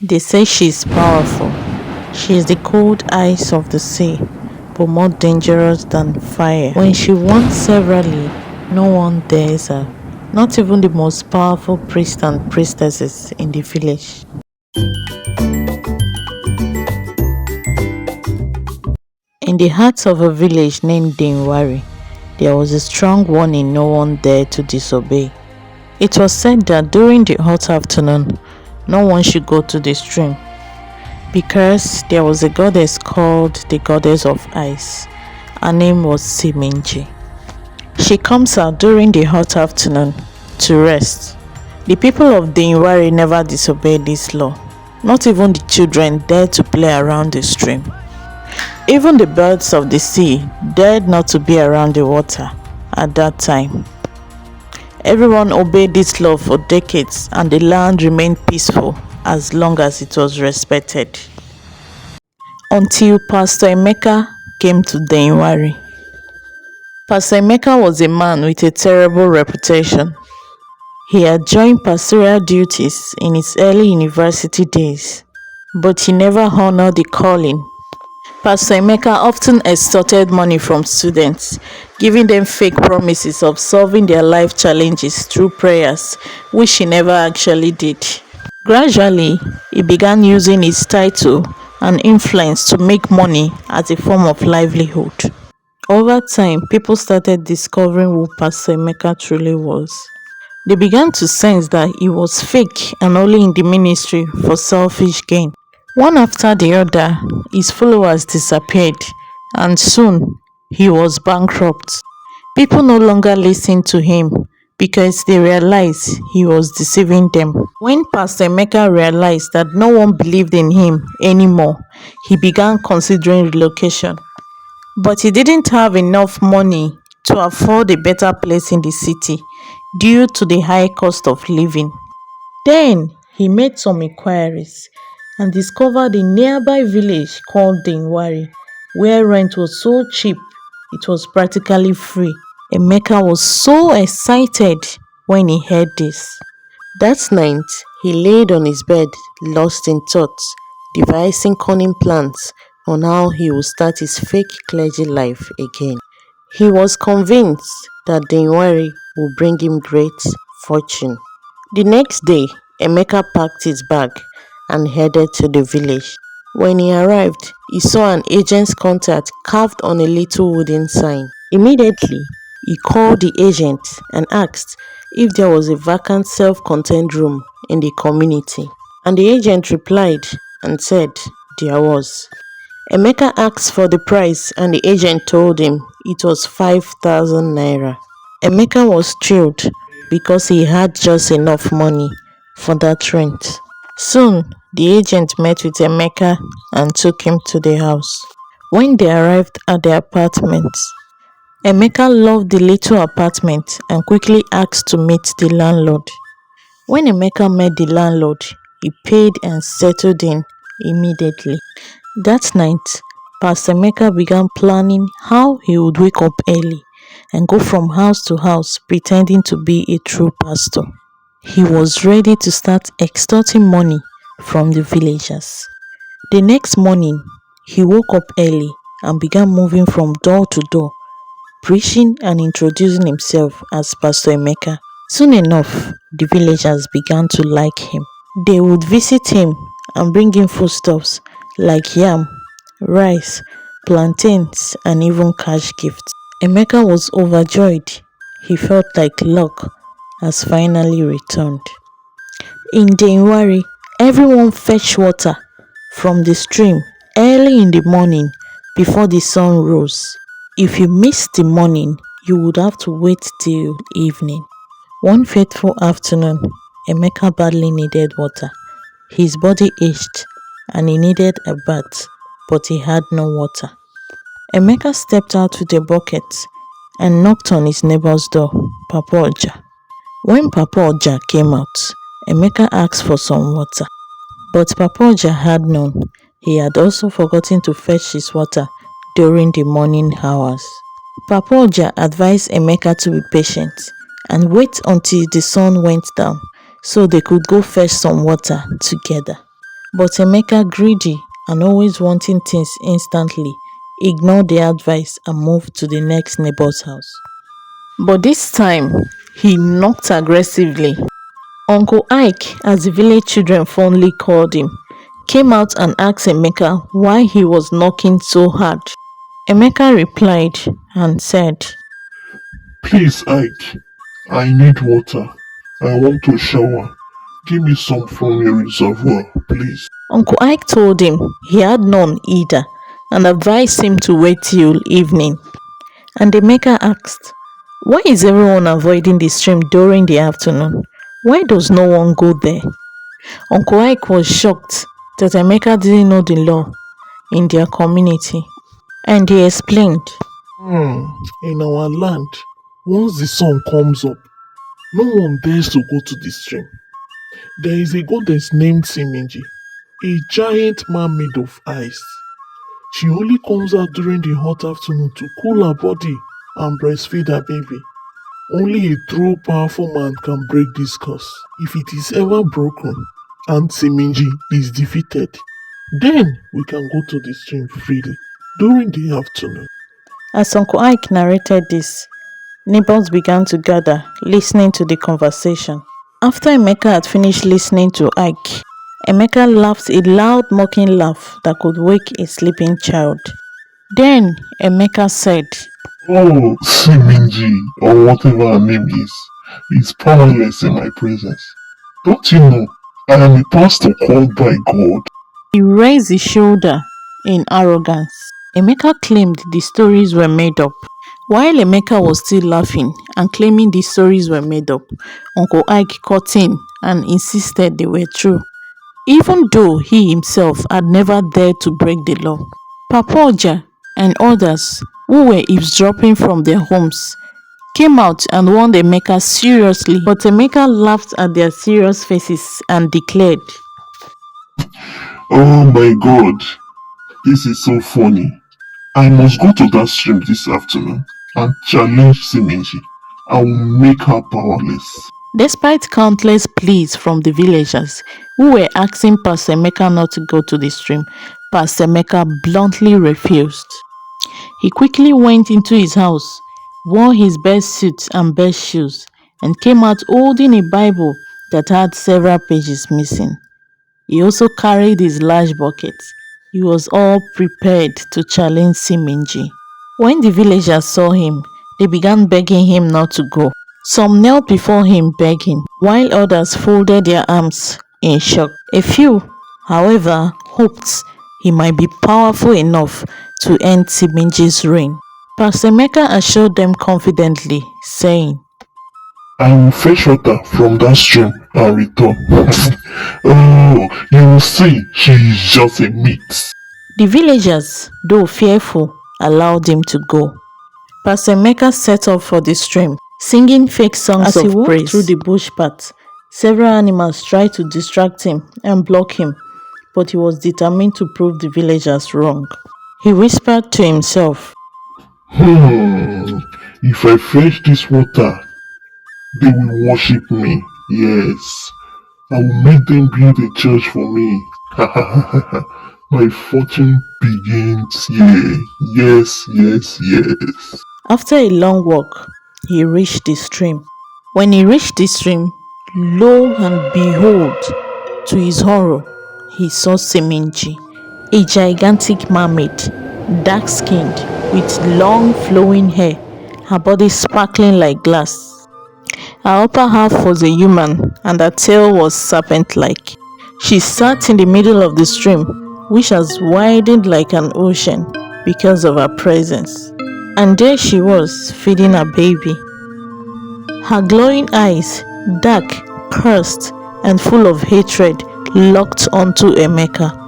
They say she's powerful. She is the cold ice of the sea, but more dangerous than fire. When she wants severally, no one dares her. Not even the most powerful priests and priestesses in the village. In the heart of a village named Dinwari, there was a strong warning no one dared to disobey. It was said that during the hot afternoon, no one should go to the stream because there was a goddess called the goddess of ice. Her name was Siminji. She comes out during the hot afternoon to rest. The people of Dinwari never disobeyed this law. Not even the children dared to play around the stream. Even the birds of the sea dared not to be around the water at that time. Everyone obeyed this law for decades and the land remained peaceful as long as it was respected. Until Pastor Emeka came to Denwari. Pastor Emeka was a man with a terrible reputation. He had joined pastoral duties in his early university days, but he never honored the calling. Pastor Emeka often extorted money from students, giving them fake promises of solving their life challenges through prayers, which he never actually did. Gradually, he began using his title and influence to make money as a form of livelihood. Over time, people started discovering who Pastor Emeka truly was. They began to sense that he was fake and only in the ministry for selfish gain. One after the other, his followers disappeared, and soon he was bankrupt. People no longer listened to him because they realized he was deceiving them. When Pastor Emeka realized that no one believed in him anymore, he began considering relocation. But he didn't have enough money to afford a better place in the city due to the high cost of living. Then he made some inquiries and discovered a nearby village called Dinwari, where rent was so cheap it was practically free. Emeka was so excited when he heard this. That night, he laid on his bed, lost in thoughts, devising cunning plans on how he would start his fake clergy life again. He was convinced that Dinwari would bring him great fortune. The next day, Emeka packed his bag and headed to the village. When he arrived, he saw an agent's contact carved on a little wooden sign. Immediately, he called the agent and asked if there was a vacant self-contained room in the community. And the agent replied and said there was. Emeka asked for the price and the agent told him it was 5,000 naira. Emeka was thrilled because he had just enough money for that rent. Soon, the agent met with Emeka and took him to the house. When they arrived at the apartment, Emeka loved the little apartment and quickly asked to meet the landlord. When Emeka met the landlord, he paid and settled in immediately. That night, Pastor Emeka began planning how he would wake up early and go from house to house pretending to be a true pastor. He was ready to start extorting money from the villagers. The next morning, he woke up early and began moving from door to door, preaching and introducing himself as Pastor Emeka. Soon enough, the villagers began to like him. They would visit him and bring him foodstuffs like yam, rice, plantains, and even cash gifts. Emeka was overjoyed. He felt like luck has finally returned. In January, everyone fetched water from the stream early in the morning before the sun rose. If you missed the morning, you would have to wait till evening. One fateful afternoon, Emeka badly needed water. His body ached and he needed a bath, but he had no water. Emeka stepped out with a bucket and knocked on his neighbor's door, Papa Oja. When Papa Oja came out, Emeka asked for some water, but Papa Oja had none. He had also forgotten to fetch his water during the morning hours. Papa Oja advised Emeka to be patient and wait until the sun went down so they could go fetch some water together. But Emeka, greedy and always wanting things instantly, ignored the advice and moved to the next neighbor's house. But this time, he knocked aggressively. Uncle Ike, as the village children fondly called him, came out and asked Emeka why he was knocking so hard. Emeka replied and said, Please, Ike, I need water. I want to shower. Give me some from your reservoir, please. Uncle Ike told him he had none either and advised him to wait till evening. And Emeka asked, why is everyone avoiding the stream during the afternoon? Why does no one go there? Uncle Ike was shocked that Emeka didn't know the law in their community, and he explained. In our land, once the sun comes up, no one dares to go to the stream. There is a goddess named Siminji, a giant mermaid of ice. She only comes out during the hot afternoon to cool her body and breastfeed her baby. Only a true powerful man can break this curse. If it is ever broken and Siminji is defeated, then we can go to the stream freely during the afternoon. As Uncle Ike narrated this, neighbors began to gather, listening to the conversation. After Emeka had finished listening to Ike, Emeka laughed a loud mocking laugh that could wake a sleeping child. Then Emeka said, Oh, Siminji, or whatever her name is powerless in my presence. Don't you know, I am a pastor called by God. He raised his shoulder in arrogance. Emeka claimed the stories were made up. While Emeka was still laughing and claiming the stories were made up, Uncle Ike cut in and insisted they were true, even though he himself had never dared to break the law. Papa Oja and others who were eavesdropping from their homes came out and warned Emeka seriously, but Emeka laughed at their serious faces and declared, Oh my God, this is so funny. I must go to that stream this afternoon and challenge Siminji. I will make her powerless. Despite countless pleas from the villagers who were asking Pastor Emeka not to go to the stream, Pastor Emeka bluntly refused. He quickly went into his house, wore his best suit and best shoes, and came out holding a Bible that had several pages missing. He also carried his large bucket. He was all prepared to challenge Siminji. When the villagers saw him, they began begging him not to go. Some knelt before him begging, while others folded their arms in shock. A few, however, hoped he might be powerful enough to end Siminji's reign. Pastor Emeka assured them confidently, saying, I will fetch water from that stream and return. Oh, you will see, she is just a myth. The villagers, though fearful, allowed him to go. Pastor Emeka set off for the stream, singing fake songs of praise. As he walked through the bush path, several animals tried to distract him and block him, but he was determined to prove the villagers wrong. He whispered to himself, If I fetch this water, they will worship me. Yes, I will make them build a church for me. My fortune begins here. Yes. After a long walk, he reached the stream. When he reached the stream, lo and behold, to his horror, he saw Siminji, a gigantic mermaid, dark-skinned, with long flowing hair, her body sparkling like glass. Her upper half was a human and her tail was serpent-like. She sat in the middle of the stream, which has widened like an ocean because of her presence. And there she was, feeding her baby. Her glowing eyes, dark, cursed, and full of hatred, locked onto Emeka.